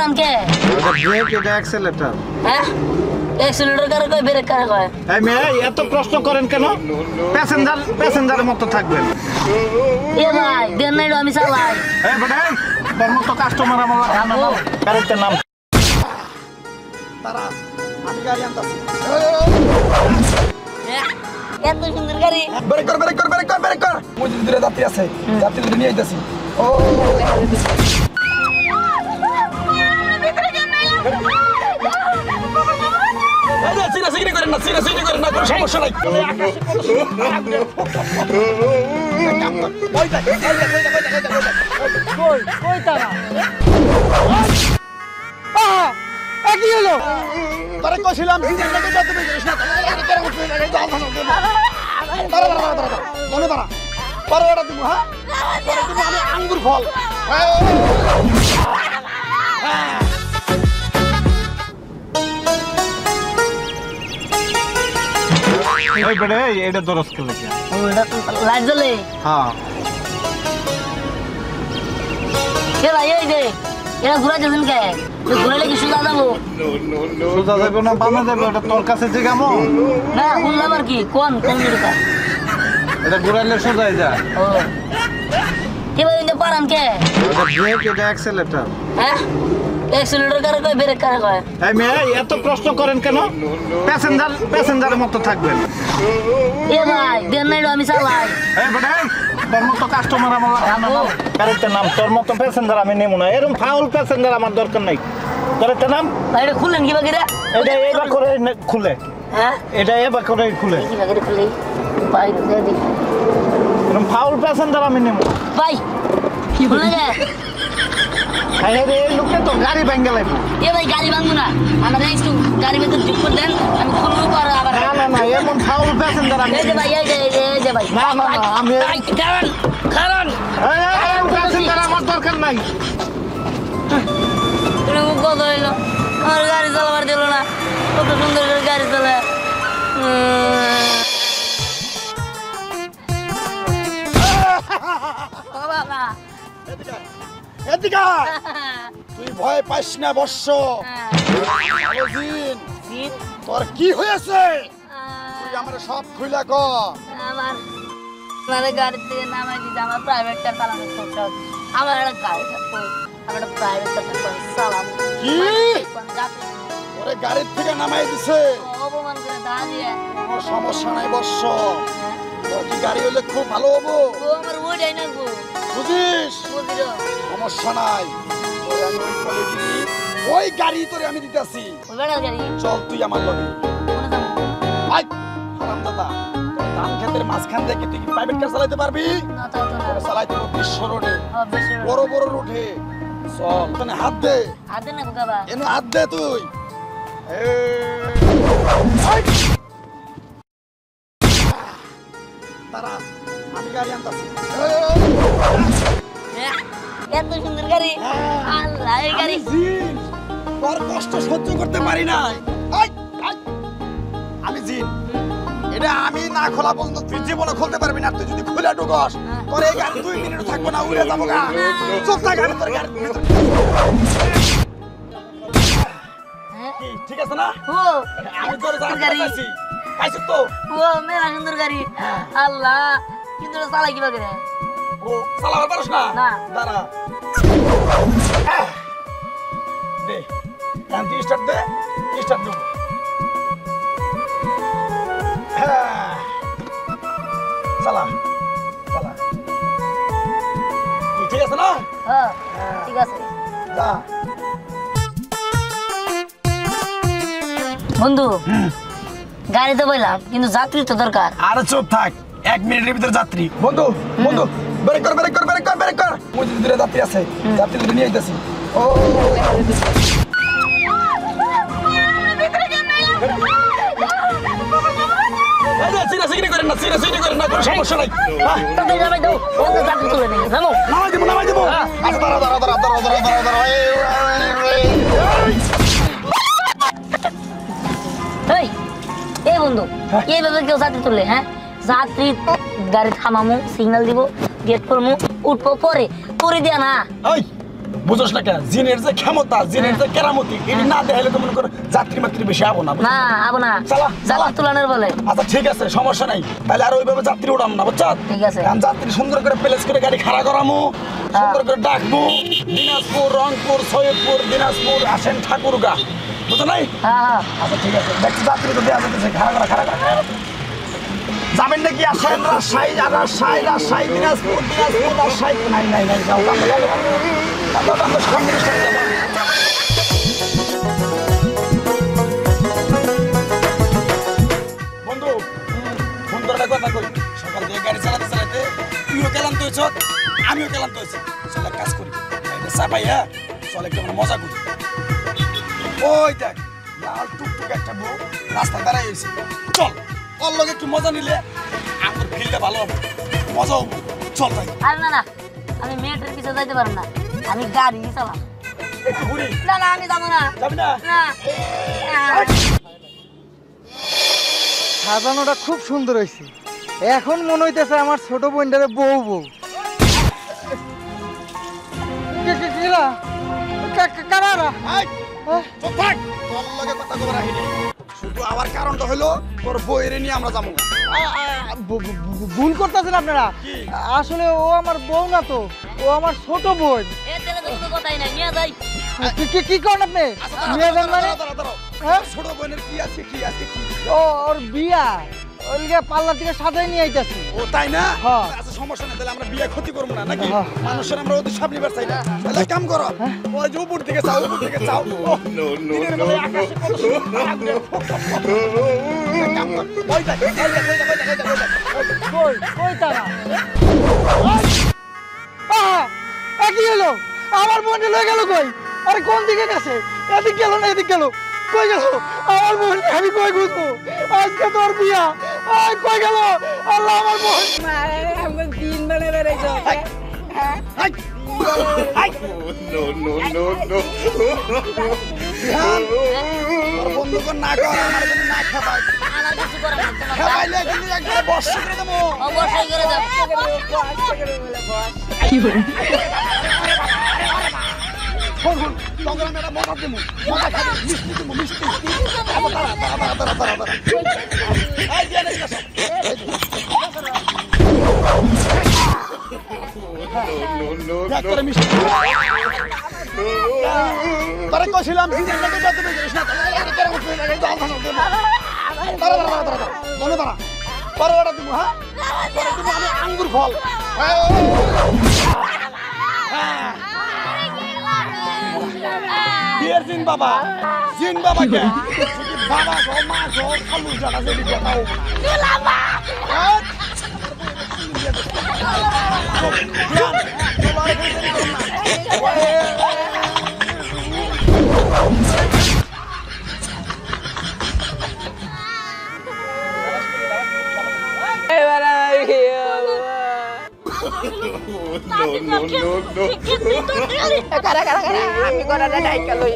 পারাম কে break এটা accelerator. হ্যাঁ accelerator কারে কয় ব্রেক কারে কয় এই মেয়ে এত প্রশ্ন করেন কেন? প্যাসেঞ্জারের মতো থাকবেন। এ ভাই দেন নাই আমি চালাই এই বেটা তোর মতো কাস্টমার আমার খানা নাম গাড়িতে নাম তারা আমি গাড়ি আনতাছি। এত সুন্দর গাড়ি ব্রেক কর ব্রেক কর ব্রেক কর ব্রেক কর। মুজি দূরে যাত্রী আছে, যাত্রী নিয়ে আইতাছি। ও সিনা করেন না কোনো সমস্যা নাই। কই তারা কি হলো? তোরে কইছিলাম সিনা না করতে তুমি করিস না। মনে দাঁড়া পরোটা দিব। হ্যাঁ পরে দিব আমি আঙ্গুর ফল। এই বেড়ে এটা দরস কে লাগে ওটা লাইট জ্বলে হ্যাঁ কে ভাই এই যে এটা ঘুরা যাবেন কে ঘুরালে কি সুজা যাবো সোজা যাবে না বামে যাবে ওটা তোর কাছে জিগামো না শুনলাম আর কি কোন যেটা এটা ঘুরাইলে সোজাই যায়। ও কে ভাই এটা পারাম কে এটা ব্রেক এটা অ্যাক্সেলেটর। হ্যাঁ অ্যাক্সিলেটর কারে কয় ব্রেক কারে কয় এই মেয়ে এত প্রশ্ন করেন কেন? প্যাসেঞ্জারের মতো থাকবেন। এ ভাই দেন নাই আমি চালাই এই বেটা তোর মতো কাস্টমার আমার খানা নাম গাড়িতে নাম। তোর মতো প্যাসেঞ্জার আমি নেব না। এরকম ফাউল প্যাসেঞ্জার আমার দরকার নাই। গাড়িতে নাম ভাই এটা খুললেন কি বাকি রে এটা এবার করে খুলে হ্যাঁ এটা এবার করে খুলে। কি বাকি খুলে ভাই দে দি এরকম ফাউল প্যাসেঞ্জার আমি নেব ভাই কি খুলে রে এই রে এই লোকটা তো গাড়ি ভেঙে লাইবো। এ ভাই গাড়ি ভাঙবো না আমার একটু গাড়ি ভেতর ঢুক করে দেন আমি খুলবো পরে আবার না এমন ফাউল প্যাসেঞ্জার আমি এই যে ভাই এই যে ভাই না আমি কারণ প্যাসেঞ্জার আমার দরকার নাই। তুমি কত হইলো আমার গাড়ি চালাবার দিল না কত সুন্দর করে গাড়ি চালায় এদিকে তুই ভয় পাইস না বর্ষ। তোর কি হয়েছে তুই আমার সব খুলে ক। আমার গাড়ি থেকে নামাই দিতে আমার প্রাইভেট কার চালানোর করতে হচ্ছে আমার একটা গাড়ি আমার একটা প্রাইভেট কার চালাম কি ওরে গাড়ির থেকে নামাই দিছে? অপমান করে দাঁড়িয়ে কোনো সমস্যা নাই বর্ষ। তোর কি গাড়ি হলে খুব ভালো হবো ও আমার ওইটাই নাকবো বুঝিস? বুঝিল সমস্যা নাই তোরে আমি ওই কলে দিবি ওই গাড়ি তোরে আমি দিতেছি। ওই বেড়ার গাড়ি চল তুই আমার লগে কোনে যাবো আই হারাম দাদা ধান ক্ষেতের মাঝখান থেকে তুই কি প্রাইভেট কার চালাতে পারবি? না তাও তো না তোরে চালাইতে হবে বিশ্ব রোডে বেশি বড় বড় রোডে। চল তোনে হাত দে হাতে না বাবা এনে হাত দে তুই। তারা আমি গাড়ি আনতাছি। এত সুন্দর গাড়ি আল্লাহ এই গাড়ি তোর কষ্ট সহ্য করতে পারি না। আমি জিন এটা আমি না খোলা পর্যন্ত তুই জীবনে খুলতে পারবি না। তুই যদি খুলে ঢুকস তোর এই গাড়ি 2 মিনিট থাকবো না উড়ে যাবো গা। চুপ থাক আমি তোর গাড়ি ঠিক আছে না? ও আমি তোর গাড়ি পাইছি তো। ও মেরা সুন্দর গাড়ি আল্লাহ কিন্তু চালাই কিবা করে ও চালাতে পারছ না? না দাঁড়া দে গাড়ি স্টার্ট দে স্টার্ট দেব। চালা চালা ঠিক আছে না? হ্যাঁ ঠিক আছে যা বন্ধু গাড়িতে বইলাম কিন্তু যাত্রী তো দরকার। আর চুপ থাক 1 মিনিটের ভিতর যাত্রী। বন্ধু বন্ধু ব্রেক কর ব্রেক কর ব্রেক কর ব্রেক কর। মুজি দূরে যাত্রী আছে, যাত্রী নিয়ে আইতাছি। ও সিনা করেন না কোনো সমস্যা নাই। তাতে যাবে তো বন্ধু যাত্রী তুলে নিয়ে জানো নামাই দেবো আচ্ছা দাঁড়া এই এই বন্ধু এইভাবে কেউ যাত্রী তুললে হ্যাঁ যাত্রী গাড়ি থামামু সিগন্যাল দিব গেট করমু উঠবো পরে তোরে দিয়া না এই বুঝছ না কেন জিনের যে ক্ষমতা জিনের যে কেরামতি এটি না দেখাইলে তো মনে করো যাত্রী মাত্রী বেশি আবো না না আবো না চালা চালা তুলানের বলে আচ্ছা ঠিক আছে সমস্যা নাই তাহলে আর ওইভাবে যাত্রী উঠাম না বুঝছ ঠিক আছে আমি যাত্রী সুন্দর করে প্লেস করে গাড়ি খাড়া করামু সুন্দর করে ডাকবো দিনাজপুর রংপুর সৈয়দপুর দিনাজপুর আসেন ঠাকুরগা বুঝছো নাই হ্যাঁ আচ্ছা ঠিক আছে দেখছি যাত্রী তো দেওয়া যেতেছে খাড়া করা যাবেন নাকি আসেন রাজশাহী দিনাজপুর রাজশাহী নাই যাও আমরা সামনে যাবো বন্ধু ফোন করে একটা কথা কই সকাল থেকে গাড়ি চালাতে তুইও ক্লান্ত হয়েছ আমিও ক্লান্ত হয়েছি চল এক কাজ করি গাড়িটা চাপাই হ্যাঁ চল একটু আমরা মজা করি ওই দেখ লাল টুকটুক একটা বউ রাস্তা দাঁড়াই হয়েছে চল ওর লগে একটু মজা নিলে আমার ফিলটা ভালো হবে মজা হবে চল ভাই আরে না আমি মেয়েটার পিছনে যাইতে পারবো না আমি গাড়ি চালাম একটু ঘুরি না আমি যাবো না যাবি না না সাজানোটা খুব সুন্দর হয়েছে এখন মনে হইতেছে আমার ছোট বোনটারে বউ বউ কারারা এই, চুপ থাক তোর লগে কথা কবার আহি নাই শুধু আবার কারণটা হলো তোর বইরে নিয়ে আমরা যাবো ভুল করতেছেন আপনারা আসলে ও আমার বউ না তো ও আমার ছোট বোন এ তেলে তো কোনো কথাই নাই নিয়ে যাই কি করেন আপনি নিয়ে যান মানে হ্যাঁ? ছোট বোনের কি আছে ও ওর বিয়া ওইদিকে পার্লার থেকে সাজাই নিয়ে আইতাছি ও তাই না হ্যাঁ। আচ্ছা সমস্যা নেই তাহলে আমরা বিয়ে ক্ষতি করবো না নাকি হ্যাঁ। মানুষের আমরা ওদের সব নিবার চাই না তাহলে এক কাম করো ওই যে উপর থেকে চাও দিনের বেলায় আকাশে কত সুন্দর আগুনের ফোঁটা। এক কাম কর, ওই দেখ, ওই দেখ, ওই দেখ, ওই দেখ, ওই দেখ, ওই দেখ। কই তারা কি হলো আমার বোনটা লয়ে গেল কই আরে কোন দিকে গেছে এদিক গেল না এদিক গেল কই গেল আমার বোন আমি কই খুঁজবো আজকে তোর বিয়া কই গেল আল্লাহ আমার বোন হাই, হাই। বিহান, তোর বন্ধুকে না কর, আমার জন্য না খাবাই। আমার কিছু করার নাই তোমার খাবাইলে কিন্তু একবারে বর্ষা করে দেবো। অবশ্যই করে যাবো শোন, শোন, তখন আমি একটা মজা দেবো, মজা খাবি, মিষ্টি দেবো, মিষ্টি। আবার দাঁড়া। এই দিয়ে নে, এসো। দেখ তোরে মিষ্টি। তোরে কইছিলাম, দিনের মধ্যে যাতে বেরিয়ে না। দাঁড়া। মনে দাঁড়া। পরে ওটা দিব, হ্যাঁ? পরে দিব আমি আঙ্গুর ফল। হ্যাঁ। বিয়ের জিন বাবা কে শুধু বাবা গো মা গো খালু জানা যেটি কথাও আমি করাটা ডাইকা লই